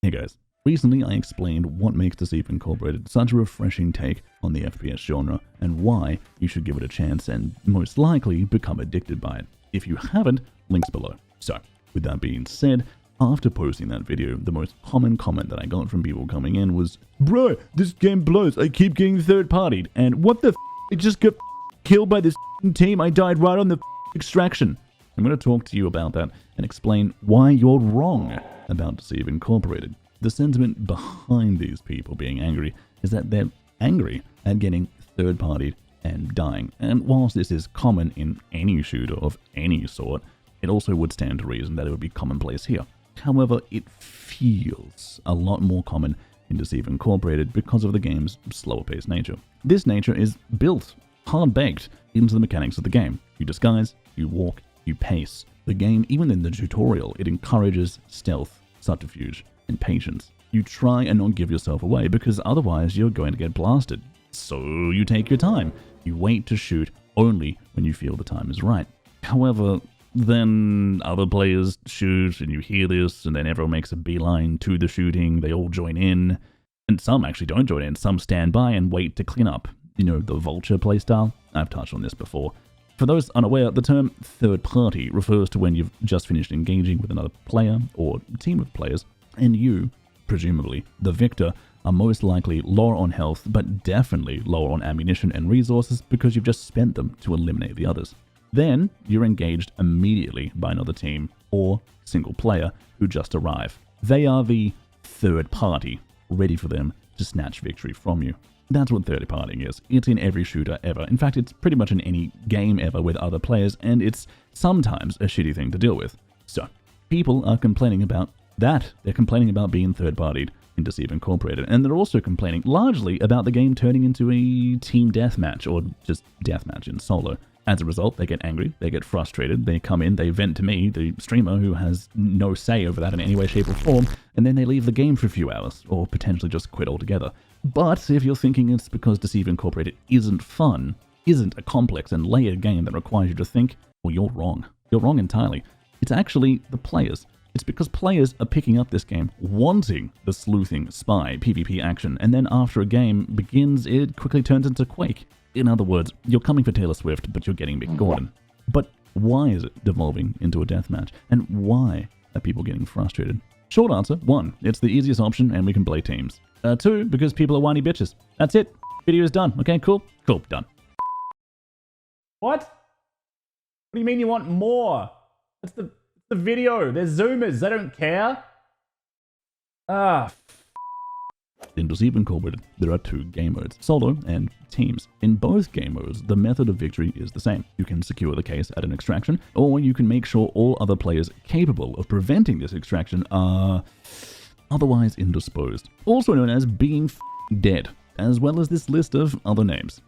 Hey guys, recently I explained what makes Deceive Incorporated such a refreshing take on the FPS genre and why you should give it a chance and most likely become addicted by it. If you haven't, links below. So, with that being said, after posting that video, the most common comment that I got from people coming in was, "Bro, this game blows, I keep getting third-partied, and what the f***, I just got killed by this team, I died right on the extraction." I'm going to talk to you about that and explain why you're wrong about Deceive Incorporated. The sentiment behind these people being angry is that they're angry at getting third-partied and dying. And whilst this is common in any shooter of any sort, it also would stand to reason that it would be commonplace here. However, it feels a lot more common in Deceive Incorporated because of the game's slower-paced nature. This nature is built, hard-baked, into the mechanics of the game. You disguise, you walk, you pace. The game, even in the tutorial, it encourages stealth, subterfuge, and patience. You try and not give yourself away because otherwise you're going to get blasted. So you take your time. You wait to shoot only when you feel the time is right. However, then other players shoot and you hear this and then everyone makes a beeline to the shooting. They all join in. And some actually don't join in. Some stand by and wait to clean up. You know, the vulture playstyle? I've touched on this before. For those unaware, the term third party refers to when you've just finished engaging with another player or team of players, and you, presumably the victor, are most likely lower on health, but definitely lower on ammunition and resources because you've just spent them to eliminate the others. Then you're engaged immediately by another team or single player who just arrive. They are the third party, ready for them to snatch victory from you. That's what third-partying is. It's in every shooter ever. In fact, it's pretty much in any game ever with other players, and it's sometimes a shitty thing to deal with. So, people are complaining about that. They're complaining about being third-partied in Deceive Incorporated, and they're also complaining largely about the game turning into a team deathmatch, or just deathmatch in solo. As a result, they get angry, they get frustrated, they come in, they vent to me, the streamer who has no say over that in any way, shape, or form, and then they leave the game for a few hours, or potentially just quit altogether. But if you're thinking it's because Deceive Incorporated isn't fun, isn't a complex and layered game that requires you to think, well, you're wrong. You're wrong entirely. It's actually the players. It's because players are picking up this game wanting the sleuthing, spy, PvP action, and then after a game begins, it quickly turns into Quake. In other words, you're coming for Taylor Swift, but you're getting Mick Gordon. But why is it devolving into a deathmatch? And why are people getting frustrated? Short answer, 1, it's the easiest option and we can play teams. 2, because people are whiny bitches. That's it. Video is done. Okay, cool? Cool, done. What? What do you mean you want more? It's the video. They're Zoomers. They don't care. In Deceive Incorporated, there are 2 game modes, solo and teams. In both game modes, the method of victory is the same. You can secure the case at an extraction, or you can make sure all other players capable of preventing this extraction are otherwise indisposed, also known as being dead, as well as this list of other names.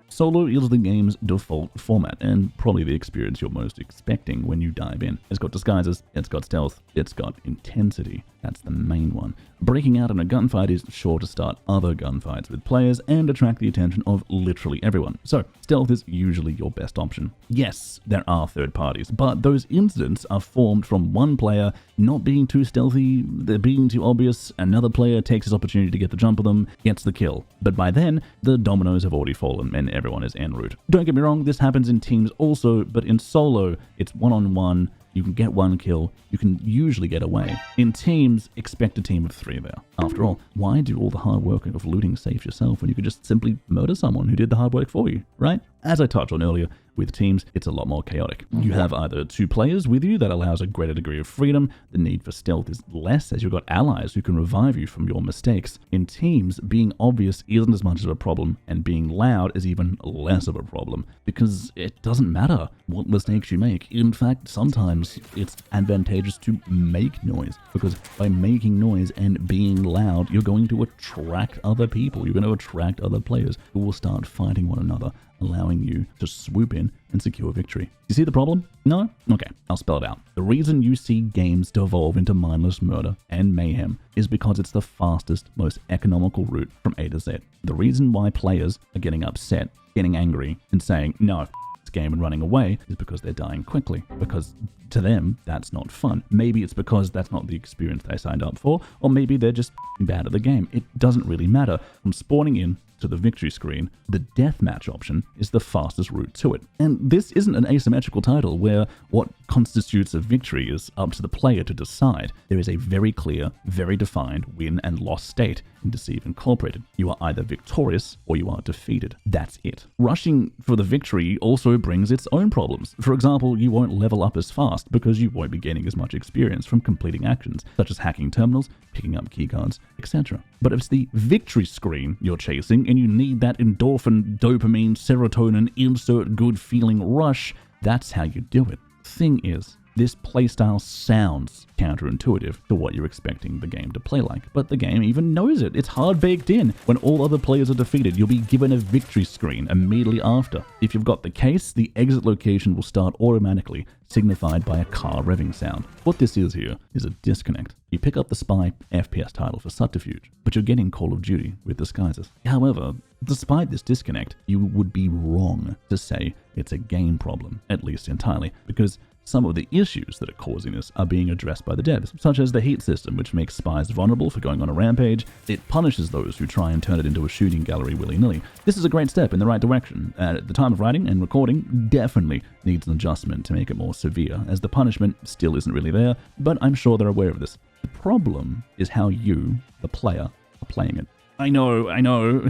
Solo is the game's default format, and probably the experience you're most expecting when you dive in. It's got disguises, it's got stealth, it's got intensity. That's the main one. Breaking out in a gunfight is sure to start other gunfights with players and attract the attention of literally everyone. So, stealth is usually your best option. Yes, there are third parties, but those incidents are formed from one player not being too stealthy, they're being too obvious, another player takes his opportunity to get the jump on them, gets the kill. But by then, the dominoes have already fallen and everyone is en route. Don't get me wrong, this happens in teams also, but in solo, it's one-on-one. You can get one kill, you can usually get away. In teams, expect a team of 3 there. After all, why do all the hard work of looting safe yourself when you could just simply murder someone who did the hard work for you, right? As I touched on earlier, with teams, it's a lot more chaotic. You have either 2 players with you that allows a greater degree of freedom, the need for stealth is less as you've got allies who can revive you from your mistakes. In teams, being obvious isn't as much of a problem, and being loud is even less of a problem, because it doesn't matter what mistakes you make. In fact, sometimes it's advantageous to make noise, because by making noise and being loud, you're going to attract other people. You're going to attract other players who will start fighting one another, allowing you to swoop in and secure victory. You see the problem? No? Okay, I'll spell it out. The reason you see games devolve into mindless murder and mayhem is because it's the fastest, most economical route from A to Z. The reason why players are getting upset, getting angry, and saying, no, next game and running away is because they're dying quickly, because to them, that's not fun. Maybe it's because that's not the experience they signed up for, or maybe they're just bad at the game. It doesn't really matter. From spawning in to the victory screen, the deathmatch option is the fastest route to it. And this isn't an asymmetrical title where what constitutes a victory is up to the player to decide. There is a very clear, very defined win and loss state in Deceive Incorporated. You are either victorious or you are defeated. That's it. Rushing for the victory also brings its own problems. For example, you won't level up as fast because you won't be gaining as much experience from completing actions, such as hacking terminals, picking up keycards, etc. But if it's the victory screen you're chasing and you need that endorphin, dopamine, serotonin, insert good feeling rush, that's how you do it. Thing is, this playstyle sounds counterintuitive to what you're expecting the game to play like, but the game even knows it. It's hard baked in. When all other players are defeated, you'll be given a victory screen immediately after. If you've got the case, the exit location will start automatically, signified by a car revving sound. What this is here is a disconnect. You pick up the spy FPS title for subterfuge, but you're getting Call of Duty with disguises. However, despite this disconnect, you would be wrong to say it's a game problem, at least entirely, because some of the issues that are causing this are being addressed by the devs, such as the heat system, which makes spies vulnerable for going on a rampage. It punishes those who try and turn it into a shooting gallery willy-nilly. This is a great step in the right direction, and at the time of writing and recording, definitely needs an adjustment to make it more severe, as the punishment still isn't really there, but I'm sure they're aware of this. The problem is how you, the player, are playing it. I know.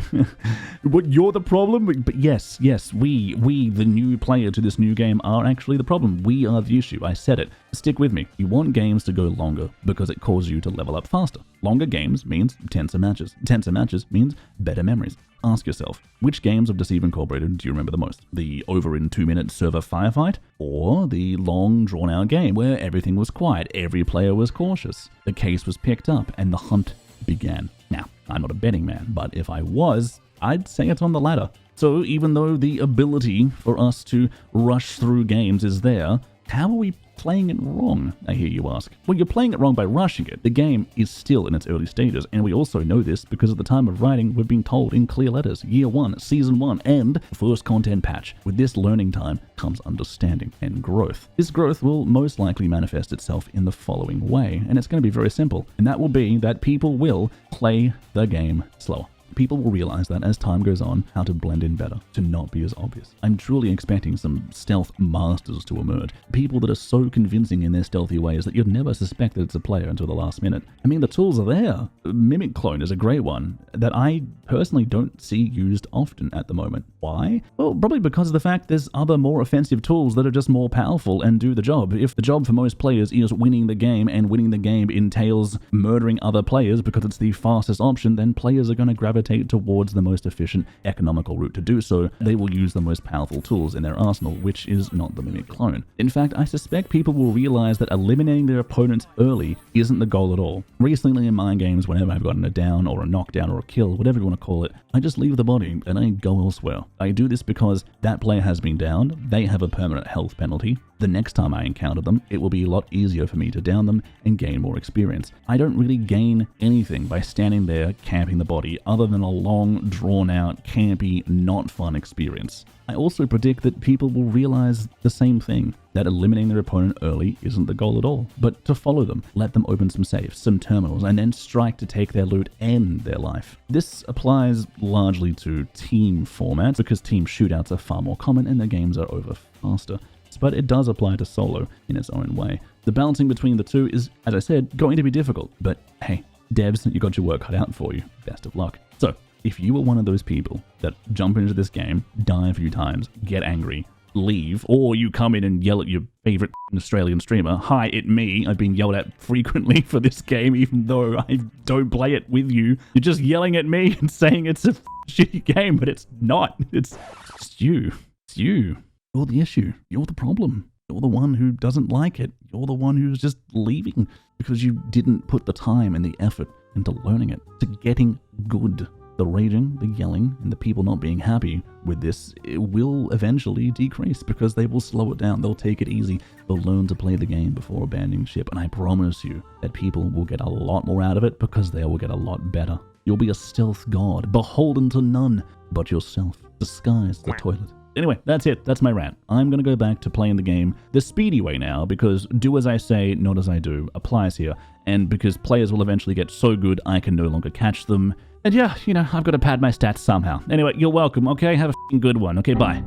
But you're the problem? But yes, we, the new player to this new game, are actually the problem. We are the issue. I said it. Stick with me. You want games to go longer because it causes you to level up faster. Longer games means tenser matches. Tenser matches means better memories. Ask yourself, which games of Deceive Incorporated do you remember the most? The over in 2-minute server firefight? Or the long drawn-out game where everything was quiet, every player was cautious, the case was picked up, and the hunt began? Now, I'm not a betting man, but if I was, I'd say it's on the latter. So even though the ability for us to rush through games is there, how are we playing it wrong, I hear you ask? Well, you're playing it wrong by rushing it. The game is still in its early stages, and we also know this because at the time of writing, we've been told in clear letters, Year 1, Season 1, and first content patch. With this learning time comes understanding and growth. This growth will most likely manifest itself in the following way, and it's going to be very simple, and that will be that people will play the game slower. People will realize that as time goes on, how to blend in better, to not be as obvious. I'm truly expecting some stealth masters to emerge. People that are so convincing in their stealthy ways that you'd never suspect that it's a player until the last minute. I mean, the tools are there. Mimic Clone is a great one that I personally don't see used often at the moment. Why? Well, probably because of the fact there's other more offensive tools that are just more powerful and do the job. If the job for most players is winning the game, and winning the game entails murdering other players because it's the fastest option, then players are going to gravitate towards the most efficient, economical route to do so. They will use the most powerful tools in their arsenal, which is not the Mimic Clone. In fact, I suspect people will realize that eliminating their opponents early isn't the goal at all. Recently in my games, whenever I've gotten a down or a knockdown or a kill, whatever you want to call it, I just leave the body and I go elsewhere. I do this because that player has been downed, they have a permanent health penalty. The next time I encounter them, it will be a lot easier for me to down them and gain more experience. I don't really gain anything by standing there camping the body other than a long, drawn-out, campy, not fun experience. I also predict that people will realize the same thing, that eliminating their opponent early isn't the goal at all, but to follow them, let them open some safes, some terminals, and then strike to take their loot and their life. This applies largely to team formats because team shootouts are far more common and the games are over faster. But it does apply to solo in its own way. The balancing between the two is, as I said, going to be difficult, but hey, devs, you got your work cut out for you. Best of luck. So, if you were one of those people that jump into this game, die a few times, get angry, leave, or you come in and yell at your favorite Australian streamer, "Hi, it's me. I've been yelled at frequently for this game, even though I don't play it with you. You're just yelling at me and saying it's a shitty game, but it's not. It's you. It's you. You're the issue. You're the problem. You're the one who doesn't like it. You're the one who's just leaving because you didn't put the time and the effort into learning it, to getting good. The raging, the yelling, and the people not being happy with this, it will eventually decrease because they will slow it down. They'll take it easy. They'll learn to play the game before abandoning ship. And I promise you that people will get a lot more out of it because they will get a lot better. You'll be a stealth god, beholden to none but yourself. The sky's the toilet. Anyway, that's it. That's my rant. I'm going to go back to playing the game the speedy way now, because do as I say, not as I do applies here. And because players will eventually get so good I can no longer catch them. And yeah, you know, I've got to pad my stats somehow. Anyway, you're welcome, okay? Have a f***ing good one. Okay, bye.